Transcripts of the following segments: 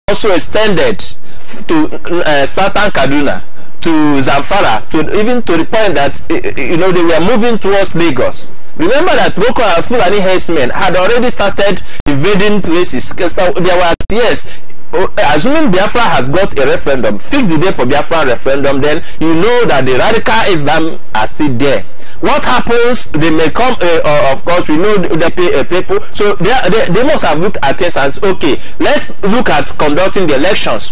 also extended to southern Kaduna, to Zamfara, even to the point that they were moving towards Lagos. Remember that Boko Haram Fulani herdsmen had already started invading places. There were, yes, assuming Biafra has got a referendum, fix the day for Biafra referendum, then you know that the radical Islam are still there. What happens? They may come, of course, we know they pay people, so they must have looked at this as, okay, let's look at conducting the elections.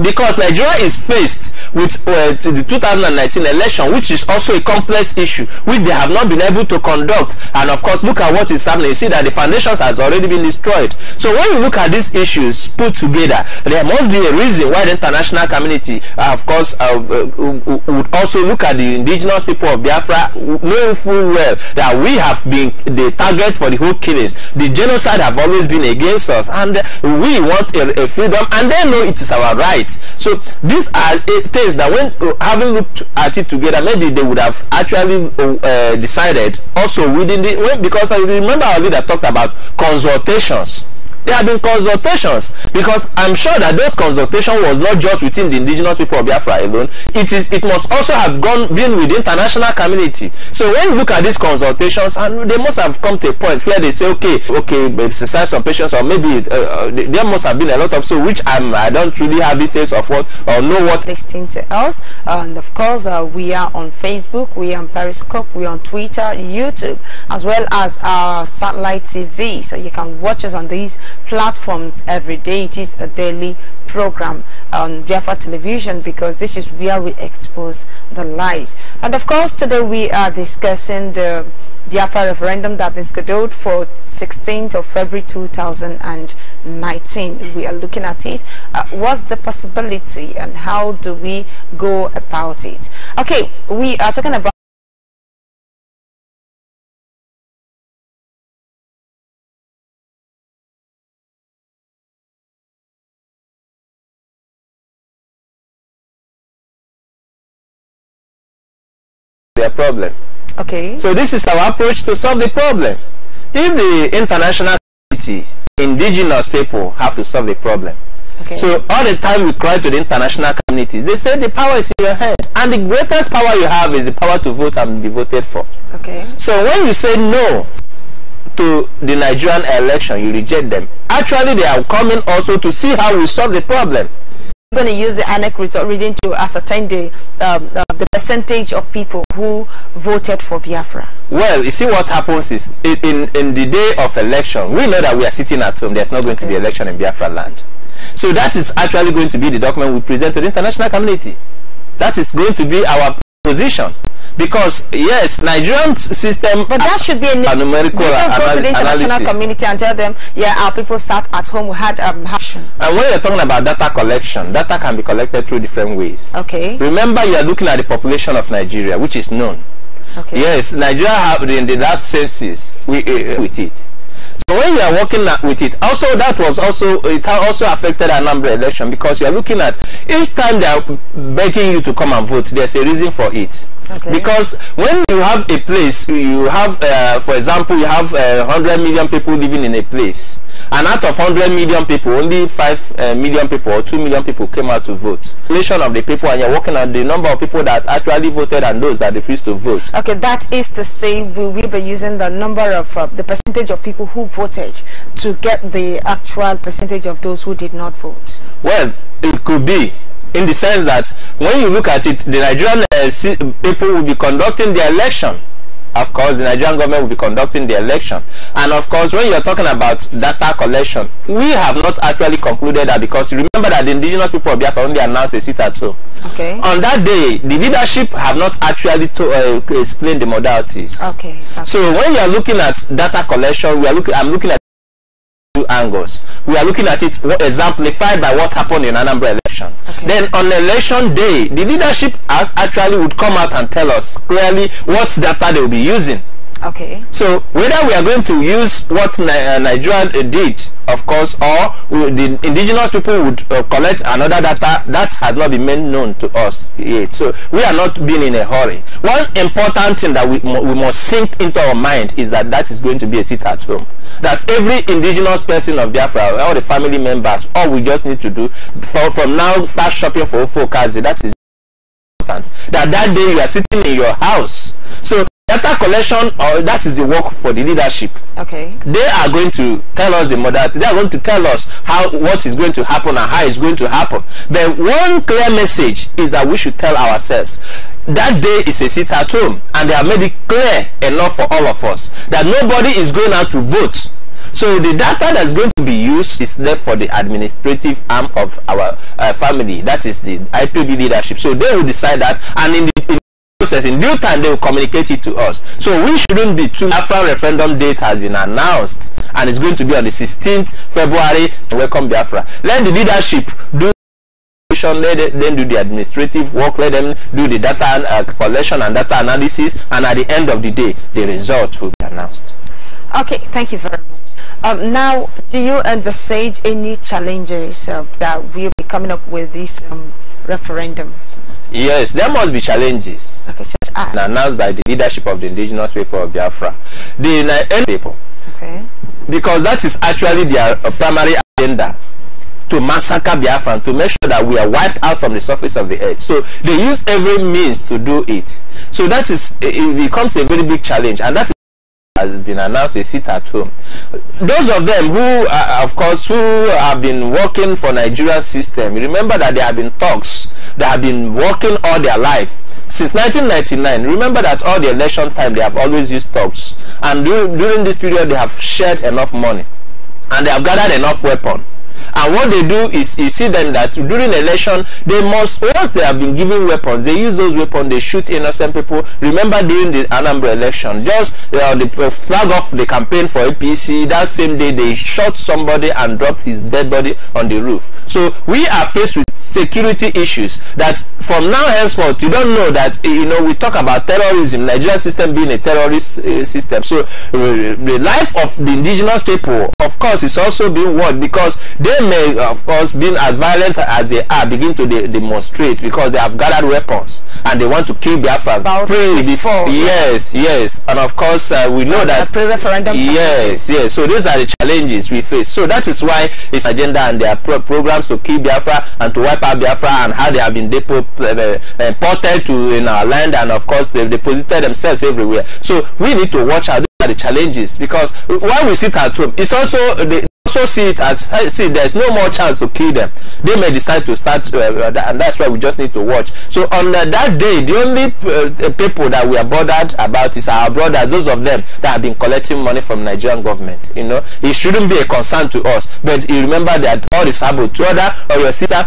Because Nigeria is faced with the 2019 election, which is also a complex issue, which they have not been able to conduct. And of course, look at what is happening. You see that the foundations has already been destroyed. So when you look at these issues put together, there must be a reason why the international community, of course, would also look at the indigenous people of Biafra, knowing full well that we have been the target for the whole killings. The genocide have always been against us, and we want a freedom, and they know it is our right. So these are things that when having looked at it together, maybe they would have actually decided also within the because I remember our leader talked about consultations. There have been consultations, because I'm sure that those consultations was not just within the indigenous people of Biafra alone. It must also have been with the international community. So when you look at these consultations, and they must have come to a point where they say, okay, exercise some patience, or maybe there must have been a lot of which I don't really have details of what or know what. Listening to us, and of course we are on Facebook, we are on Periscope, we are on Twitter, YouTube, as well as our satellite TV. So you can watch us on these platforms every day. It is a daily program on Biafra television, because this is where we expose the lies. And of course today we are discussing the Biafra referendum that has been scheduled for 16th of February 2019. We are looking at it. What's the possibility and how do we go about it? Okay, we are talking about their problem. Okay. So this is our approach to solve the problem. If the international community, indigenous people have to solve the problem. Okay. So all the time we cry to the international communities, they say the power is in your hand, and the greatest power you have is the power to vote and be voted for. Okay. So when you say no to the Nigerian election, you reject them. Actually, they are coming also to see how we solve the problem. Going to use the INEC result reading to ascertain the percentage of people who voted for Biafra. Well, you see what happens is in the day of election, we know that we are sitting at home. There's not going to be election in Biafra land. So that is actually going to be the document we present to the international community. That is going to be our position. Because yes, Nigerian system, but that should be a numerical analysis. Go to the international community and tell them, yeah, our people sat at home, we had action. And when you're talking about data collection, data can be collected through different ways. Okay. Remember, you are looking at the population of Nigeria, which is known. Okay. Yes, Nigeria have in the last census with it. So when you are working with it, also it also affected our number election, because you are looking at each time they are begging you to come and vote, there's a reason for it. Okay. Because when you have a place, you have, for example, you have 100 million people living in a place, and out of 100 million people, only 5 million people or 2 million people came out to vote. Population of the people, and you're working on the number of people that actually voted and those that refused to vote. Okay, that is to say, we will be using the number of the percentage of people who voted to get the actual percentage of those who did not vote. Well, it could be, in the sense that when you look at it, the Nigerian people will be conducting the election. Of course, the Nigerian government will be conducting the election. And of course, when you're talking about data collection, we have not actually concluded that, because you remember that the indigenous people of Biafra only announced a sit at home. Okay. On that day, the leadership have not actually explained the modalities. Okay. So when you're looking at data collection, I'm looking at two angles. We are looking at it exemplified by what happened in Anambra election. Okay. Then on election day, the leadership actually would come out and tell us clearly what data they will be using. Okay. So whether we are going to use what Nigeria did, of course, or the indigenous people would collect another data, that has not been made known to us yet. So we are not being in a hurry. One important thing that we must sink into our mind is that is going to be a sit at home. That every indigenous person of Biafra, all the family members, all we just need to do from now, start shopping for Ofokazi. That is important. That day you are sitting in your house. So data collection, that is the work for the leadership. Okay. They are going to tell us the modality. They are going to tell us what is going to happen and how it's going to happen. But one clear message is that we should tell ourselves that day is a sit at home, and they have made it clear enough for all of us that nobody is going out to vote. So the data that's going to be used is left for the administrative arm of our family, that is the IPB leadership. So they will decide that, and in the process, in due time, they will communicate it to us. So we shouldn't be too. Biafra referendum date has been announced, and it's going to be on the 16th February. Welcome Biafra. Let the leadership do. Let them do the administrative work. Let them do the data collection and data analysis, and at the end of the day, the result will be announced. Okay, thank you very much. Now, do you envisage any challenges that will be coming up with this referendum? Yes, there must be challenges. Okay, so announced by the leadership of the indigenous people of Biafra, the people. Okay. Because that is actually their primary agenda, to massacre Biafra and to make sure that we are wiped out from the surface of the earth. So they use every means to do it. So that is, it becomes a very big challenge, and that is, has been announced, a sit at home. Those of them who of course, who have been working for Nigeria's system, remember that there have been talks that have been working all their life since 1999. Remember that all the election time they have always used talks, and during this period they have shared enough money and they have gathered enough weapon. And what they do is, you see them that during election, they must, once they have been given weapons, they use those weapons, they shoot innocent people. Remember during the Anambra election, just the flag off the campaign for APC, that same day they shot somebody and dropped his dead body on the roof. So we are faced with security issues that from now henceforth, you don't know that, we talk about terrorism, Nigerian system being a terrorist system. So the life of the indigenous people, of course, is also being worried, because they may, of course, being as violent as they are, begin to demonstrate because they have gathered weapons and they want to kill Biafra. Before. Yes, yes. And of course, we know that pre-referendum. Yes, yes. So these are the challenges we face. So that is why it's agenda and their programs to kill Biafra and to wipe out Biafra, and how they have been imported to in our land, and of course they've deposited themselves everywhere. So we need to watch out the challenges, because while we sit at home, it's also the see it as, there's no more chance to kill them. They may decide to start, and that's why we just need to watch. So on that day, the only people that we are bothered about is our brothers, those of them that have been collecting money from Nigerian government. It shouldn't be a concern to us, but you remember that all the saboteur or your sister,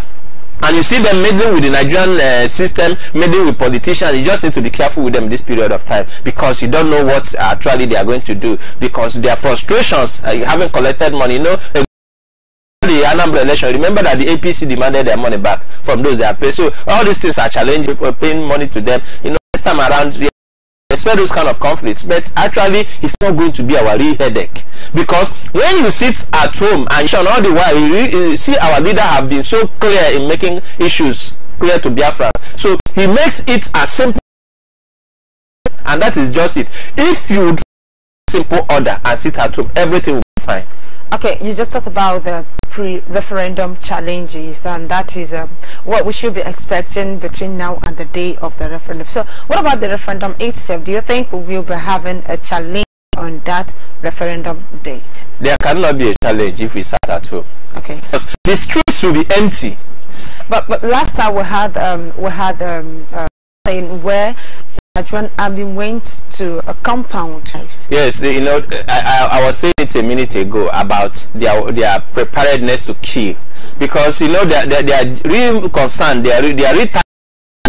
and you see them meddling with the Nigerian system, meddling with politicians. You just need to be careful with them this period of time, because you don't know what actually they are going to do, because their frustrations, you haven't collected money. The Anambra election, remember that the APC demanded their money back from those they are paid. So all these things are challenging, paying money to them. This time around, expect those kind of conflicts, but actually it's not going to be our real headache, because when you sit at home and all the while you see our leader have been so clear in making issues clear to Biafrans, so he makes it as simple, and that is just it. If you do simple order and sit at home, everything will be fine. Okay, you just talked about the pre-referendum challenges, and that is what we should be expecting between now and the day of the referendum. So what about the referendum itself? Do you think we will be having a challenge on that referendum date? There cannot be a challenge if we sat at home. Okay. Because the streets will be empty. But last time we had saying where Nigerian army went to a compound. Yes, I was saying it a minute ago about their preparedness to kill, because they are really concerned. They are really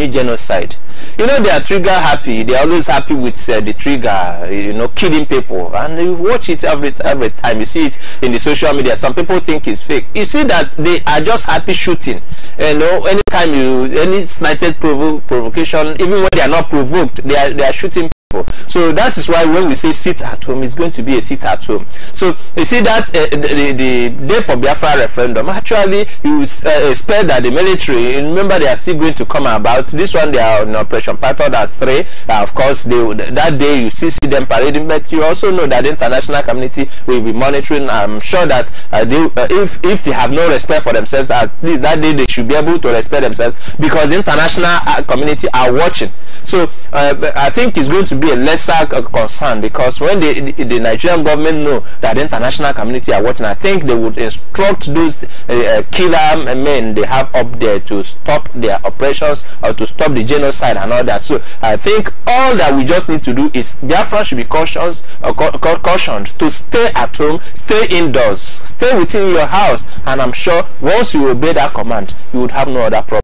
genocide. They are trigger happy. They are always happy with the trigger, killing people, and you watch it every time. You see it in the social media. Some people think it's fake. You see that they are just happy shooting. Anytime any slighted provocation, even when they are not provoked, they are shooting people. people. So that is why when we say sit at home, it's going to be a sit at home. So you see that the day for Biafra referendum, actually you expect that the military, remember they are still going to come about. This one they are on Operation Python as 3. Of course, that day you still see them parading, but you also know that the international community will be monitoring. I'm sure that if they have no respect for themselves, at least that day they should be able to respect themselves, because the international community are watching. So I think it's going to be a lesser concern, because when the Nigerian government know that the international community are watching, I think they would instruct those killer men they have up there to stop their operations or to stop the genocide and all that. So I think all that we just need to do is Biafra should be cautioned to stay at home, stay indoors, stay within your house, and I'm sure once you obey that command, you would have no other problem.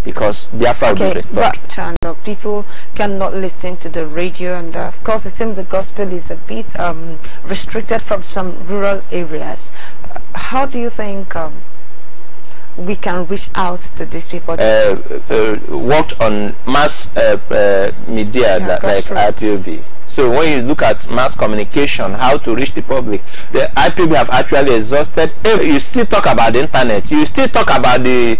Because Biafra will be restored. But and people cannot listen to the radio, and of course it seems the gospel is a bit restricted from some rural areas. How do you think we can reach out to these people? Worked on mass media, like RTOB. So when you look at mass communication, how to reach the public, the IPB have actually exhausted. You still talk about the internet, you still talk about the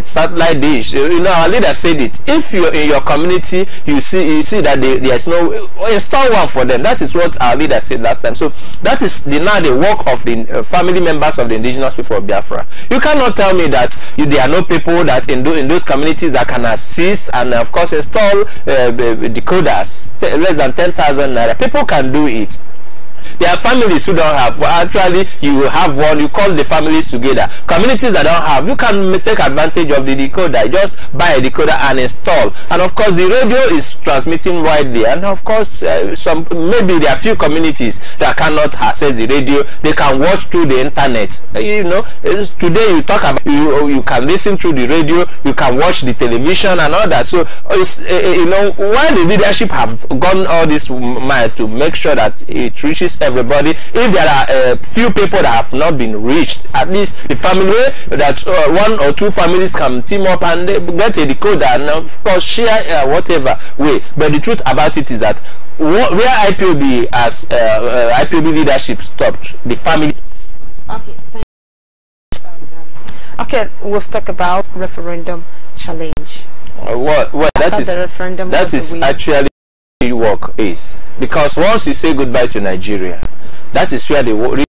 satellite dish. You know, our leader said it. If you're in your community, you see that there's no, install one for them. That is what our leader said last time. So that is now the work of the family members of the indigenous people of Biafra. You cannot tell me that there are no people that in those communities that can assist and of course install decoders. Less than 10,000 naira. People can do it. There are families who don't have. Well, actually, you have one. You call the families together. Communities that don't have, you can take advantage of the decoder. Just buy a decoder and install. And of course, the radio is transmitting widely. And of course, maybe there are few communities that cannot access the radio. They can watch through the internet. You know, today you talk about you can listen through the radio. You can watch the television and all that. So it's you know, while the leadership have gone all this mile to make sure that it reaches everybody, if there are few people that have not been reached, at least the family that 1 or 2 families can team up and they get a decoder and of course share whatever way. But the truth about it is that where IPOB as IPOB leadership stopped, the family. Okay, thank you. Okay, we've talked about referendum challenge. Well, that is actually work is, because once you say goodbye to Nigeria, that is where the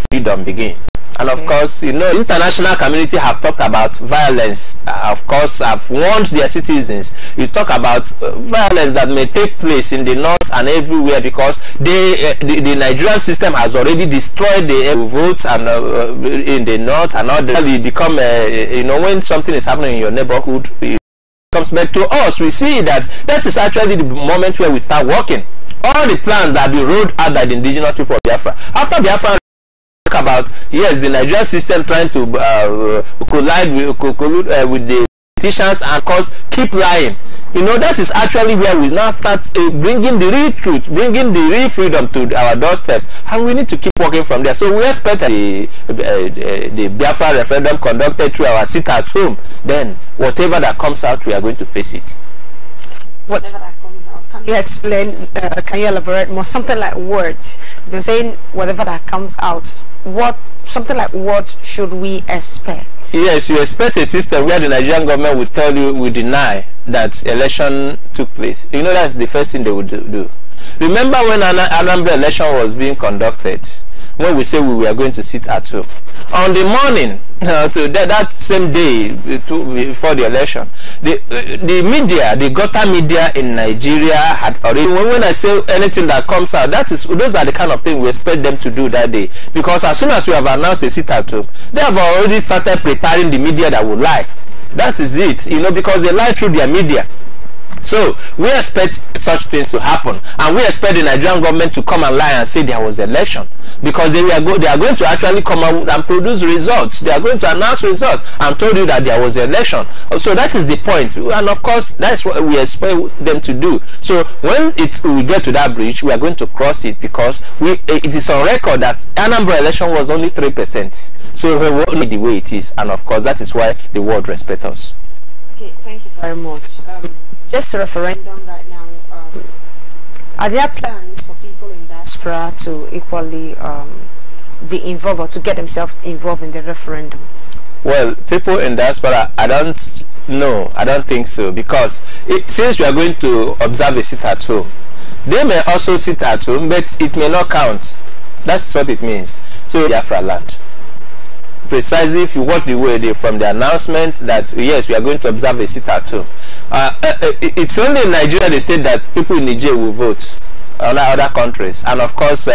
freedom begins. And of course, you know, international community have talked about violence. Of course, have warned their citizens. You talk about violence that may take place in the north and everywhere, because the Nigerian system has already destroyed the votes and in the north and all. It become you know, when something is happening in your neighborhood, comes back to us. We see that is actually the moment where we start working. All the plans that have been rolled out by the indigenous people of Biafra. After Biafra talk about, yes, the Nigerian system trying to collude with the politicians and of course keep lying. You know, that is actually where we now start bringing the real truth, bringing the real freedom to our doorsteps, and we need to keep working from there. So we expect the Biafra referendum conducted through our sit at home. Then whatever that comes out, we are going to face it. Whatever that comes out, can you explain? Can you elaborate more? Something like words. They're saying whatever that comes out. Something like what should we expect? Yes, you expect a system where the Nigerian government will tell you, we deny that election took place. You know, that's the first thing they would do. Remember when Anambra election was being conducted, when we say we were going to sit at home, on the morning to that same day before the election, the media, the gutter media in Nigeria had already, when I say anything that comes out, those are the kind of things we expect them to do that day, because as soon as we have announced a sit at home, they have already started preparing the media that will lie. That is it, you know, because they lie through their media. So we expect such things to happen, and we expect the Nigerian government to come and lie and say there was election, because they are going to actually come out and produce results. They are going to announce results and told you that there was election. So that is the point, and of course that's what we expect them to do. So when we get to that bridge, we are going to cross it, because it is on record that Anambra election was only 3%. So we won't need the way it is, and of course that is why the world respects us. Okay, thank you very much. Just a referendum right now. Are there plans for people in diaspora to equally be involved, or to get themselves involved in the referendum? Well, people in diaspora, I don't know. I don't think so, because since we are going to observe a sit at home, they may also sit at home, but it may not count. That's what it means. So Biafra land. Precisely, if you watch the way from the announcement that yes, we are going to observe a sit at home. It's only in Nigeria they said that people in Niger will vote. Other countries, and of course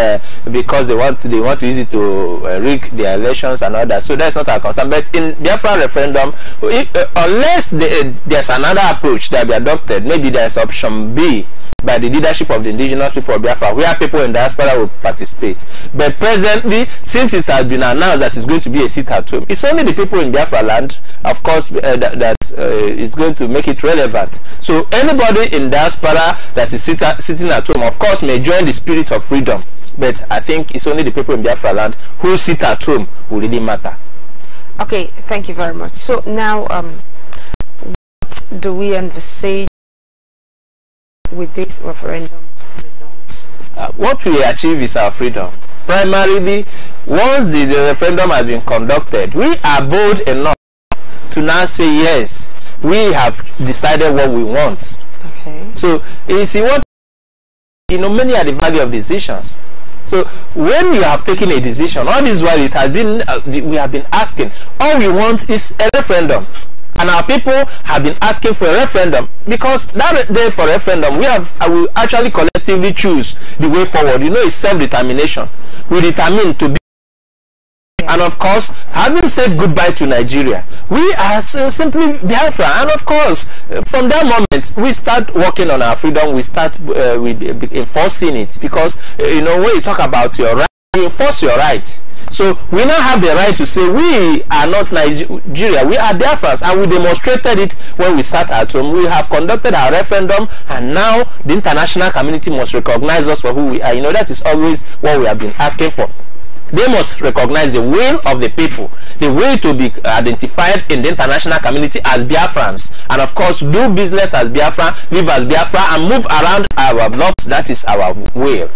because they want to use it to rig their elections and all that. So that's not our concern. But in Biafra referendum, unless there's another approach that be adopted, maybe there's option B by the leadership of the indigenous people of Biafra, where people in diaspora will participate. But presently, since it has been announced that it's going to be a sit at home, it's only the people in Biafra land, of course, that is going to make it relevant. So anybody in diaspora that is sitting at home, of course, may join the spirit of freedom. But I think it's only the people in Biafra land who sit at home who really matter. Okay, thank you very much. So now, what do we envisage with this referendum results? What we achieve is our freedom. Primarily, once the referendum has been conducted, we are bold enough to now say yes, we have decided what we want. Okay. So you see, what many are the value of decisions. So when you have taken a decision, all this while it has been we have been asking, all we want is a referendum. And our people have been asking for a referendum, because that day for referendum, I will actually collectively choose the way forward. It's self-determination. We determine to be. And of course, having said goodbye to Nigeria, we are simply Biafra. And of course, from that moment, we start working on our freedom. We start enforcing it, because when you talk about your right, you enforce your right. So we now have the right to say we are not Nigeria, we are Biafrans, and we demonstrated it when we sat at home. We have conducted our referendum, and now the international community must recognize us for who we are. That is always what we have been asking for. They must recognize the will of the people, the way to be identified in the international community as Biafrans, and of course do business as Biafra, live as Biafra, and move around our blocks. That is our will.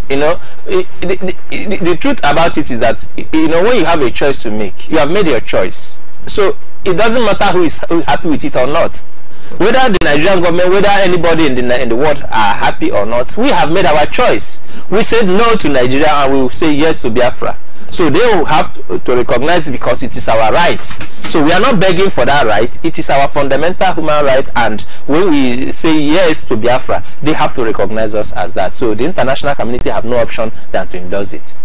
The truth about it is that when you have a choice to make, you have made your choice. So it doesn't matter who is happy with it or not. Whether the Nigerian government, whether anybody in the world are happy or not, we have made our choice. We said no to Nigeria, and we will say yes to Biafra. So they will have to recognize it, because it is our right. So we are not begging for that right. It is our fundamental human right, and when we say yes to Biafra, they have to recognize us as that. So the international community have no option than to endorse it.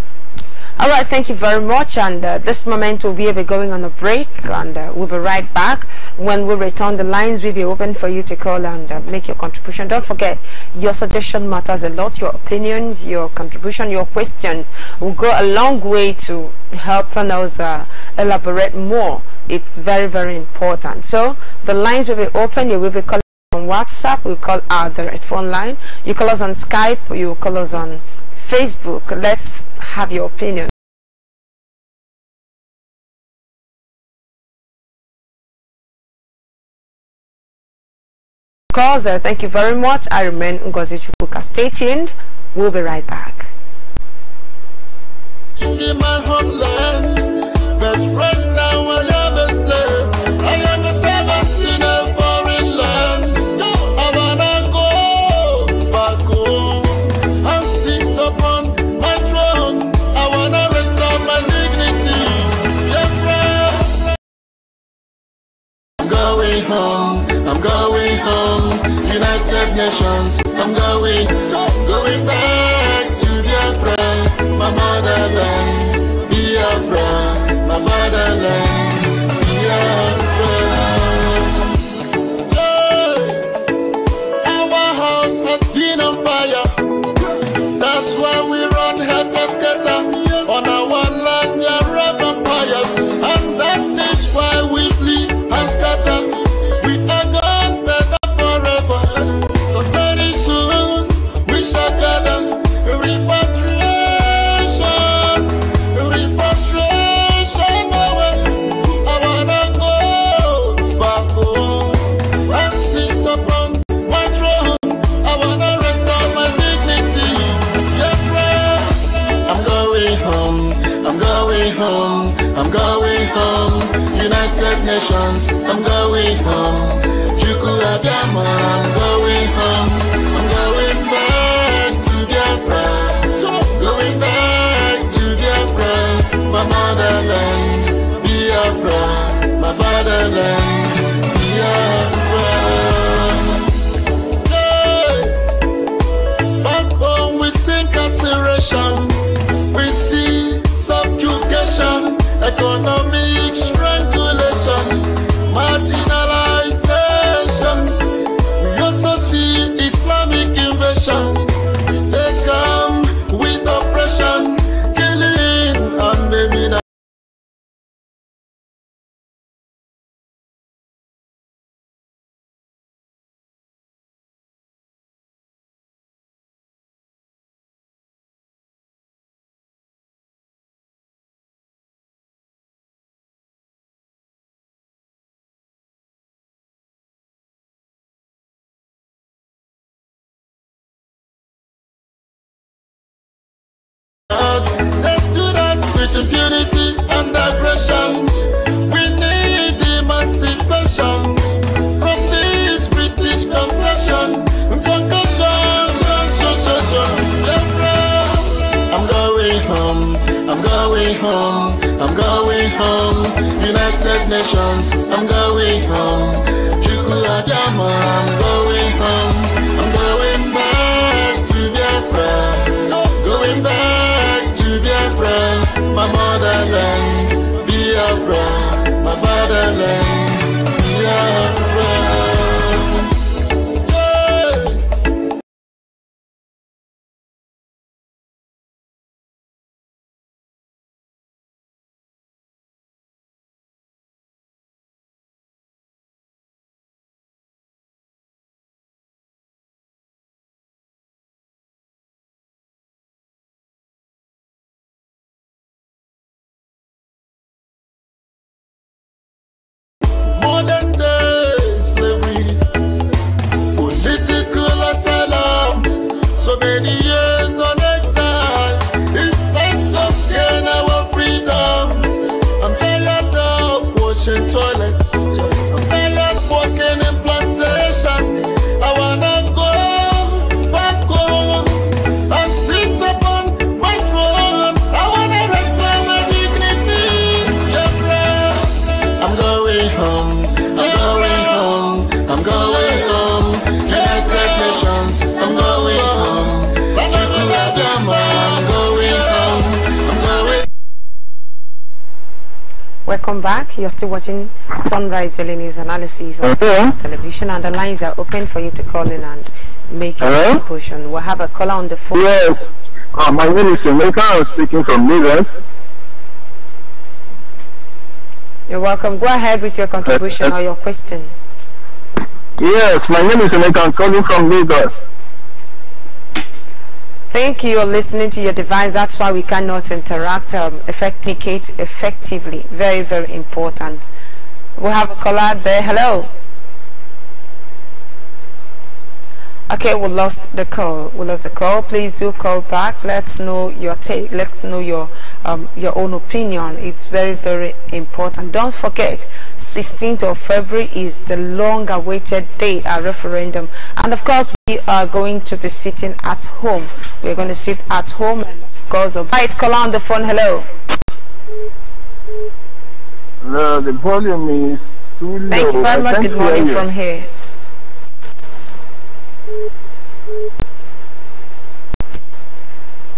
All right, thank you very much. And this moment we'll be going on a break, and we'll be right back. When we return, the lines will be open for you to call and make your contribution. Don't forget, your suggestion matters a lot. Your opinions, your contribution, your question will go a long way to helping us elaborate more. It's very, very important. So the lines will be open. You will be calling on WhatsApp. We'll call our direct phone line. You call us on Skype. You call us on Facebook. Let's have your opinion. Thank you very much. I remain Ngozi Chukwuka. Stay tuned. We'll be right back. In my homeland, best friend now I never slave. I am a servant in a foreign land. I wanna go back home and sit upon my throne. I wanna restore my dignity. Yeah, I'm going home. I'm going home. United Nations. I'm going back to Biafra, my motherland. Biafra, my fatherland. Biafra. going home. United Nations, I'm going home. Juku Abiyama, I'm going home. I'm going back to Biafra. Going back to Biafra. My motherland, Biafra. My fatherland, Biafra. Backbone, we see incarceration. We see subjugation. Economic strangulation, marginalization. We also see Islamic invasion. They come with oppression, killing and maiming. They do that with impunity and aggression. We need emancipation from this British confession. I'm going home, I'm going home, I'm going home. United Nations, I'm going home. Juku Abiyama, I'm going home. I'm going back to Biafra. Going back to Biafra, my motherland, Biafra, my fatherland, Biafra. Modern day slavery, political asylum, so many years on exile. It's time to gain our freedom. I'm tired of washing toilets. I'm tired of working in plantation. I wanna go back home and sit upon my throne. I wanna restore my dignity. Yeah, I'm going home. I'm going home. United Nations, I'm going home. Juku Abiyama, I'm going home. I'm going. Welcome back. You're still watching Sunrise Daily News Analysis on television, and the lines are open for you to call in and make your contribution. We'll have a caller on the phone. Yes. My name is Emeka. I'm speaking from Lagos. You're welcome. Go ahead with your contribution or your question. Yes, my name is Emeka. I'm calling from Lagos. Thank you. You're listening to your device. That's why we cannot interact effectively. Very, very important. We have a caller there. Hello. Okay, we lost the call. Please do call back. Let's know your take. Let's know your own opinion. It's very, very important. Don't forget, 16th of February is the long-awaited date, our referendum. And of course, we are going to be sitting at home. We're going to sit at home, and of course, right, call on the phone. Hello. The volume is too low. Thank you very much. Good morning from here.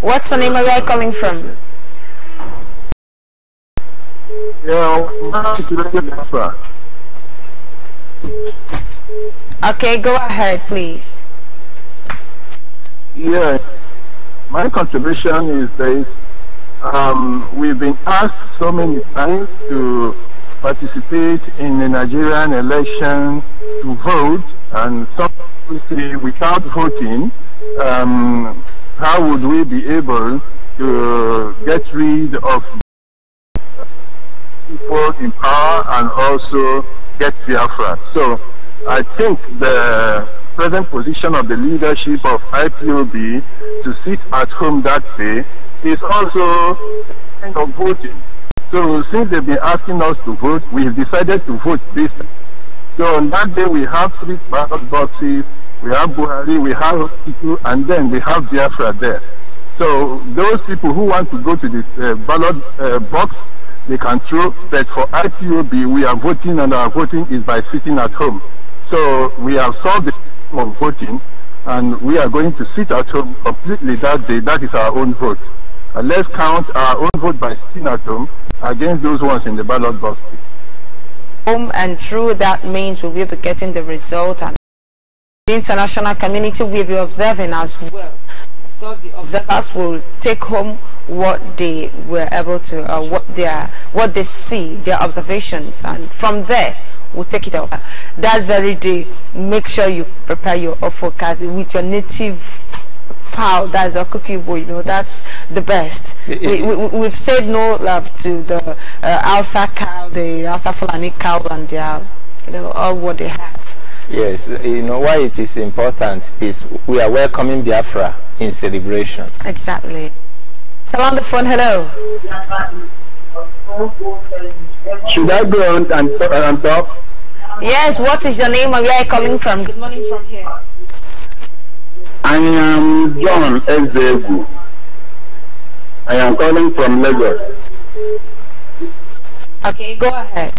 What's the name? Where are you calling from? Okay, go ahead, please. Yeah, my contribution is this. We've been asked so many times to participate in the Nigerian election, to vote, and some people say without voting, how would we be able to get rid of people in power and also get Biafra? So I think the present position of the leadership of IPOB to sit at home that day is also kind of voting. So since they've been asking us to vote, we've decided to vote this time. So on that day, we have 3 ballot boxes, we have Buhari, we have Tiku, and then we have Biafra there. So those people who want to go to the ballot box, they can throw, but for IPOB, we are voting, and our voting is by sitting at home. So we have solved the problem of voting, and we are going to sit at home completely that day. That is our own vote. And let's count our own vote by sitting at home against those ones in the ballot box. Home, and through that means we will be getting the result, and the international community will be observing as well. Of course, the observers will take home what they were able to, what they see, their observations, and from there we'll take it over. That very day, make sure you prepare your ofokazi with your native fowl. That's a cookie boy, you know, that's the best. We've said no love to the Hausa cow, the Hausa Fulani cow, and their, you know, all what they have. Yes, you know why it is important is we are welcoming Biafra in celebration. Exactly. Hello on the phone, hello. Should I go on and talk? Yes, what is your name and where are you calling from? Good morning from here. I am John Ezegu. I am calling from Lagos. Okay, go ahead.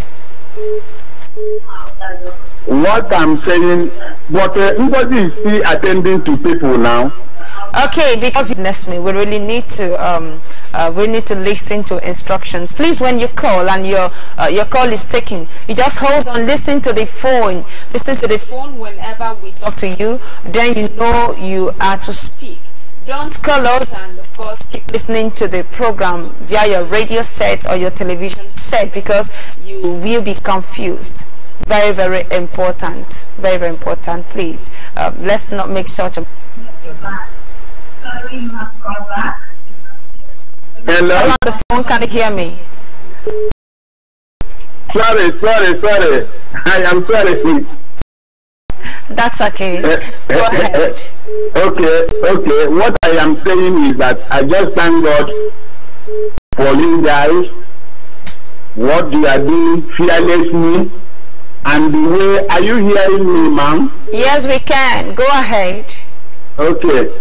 What I'm saying, but nobody is still attending to people now. Okay, because you missed me, we really need to listen to instructions. Please, when you call and your call is taken, you just hold on, listen to the phone. Listen to the phone whenever we talk to you. Then you know you are to speak. Don't call us, and of course keep listening to the program via your radio set or your television set, because you will be confused. Very, very important. Very, very important. Please, let's not make such a... Hello? On the phone, can you hear me? Sorry. I am sorry. That's okay. Go ahead. Okay. What I am saying is that I just thank God for you guys, what you are doing fearlessly, and the way, are you hearing me, ma'am? Yes, we can. Go ahead. Okay.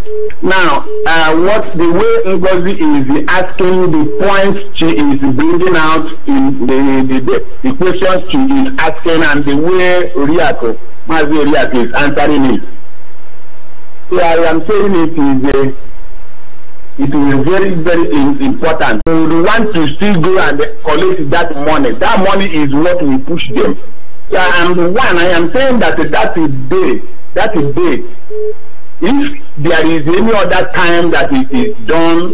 Now, what the way Ngozi is asking the points she is bringing out in the questions she is asking, and the way Mazi Riato is answering it. So I am saying it is very, very important. We want to still go and collect that money. That money is what we push them. So I am saying that that is day. If there is any other time that it is done,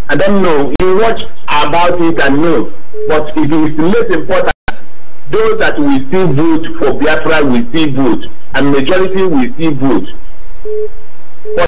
I don't know. You watch about it and know. But it is less important. Those that will still vote for Biafra will still vote, and majority will still vote.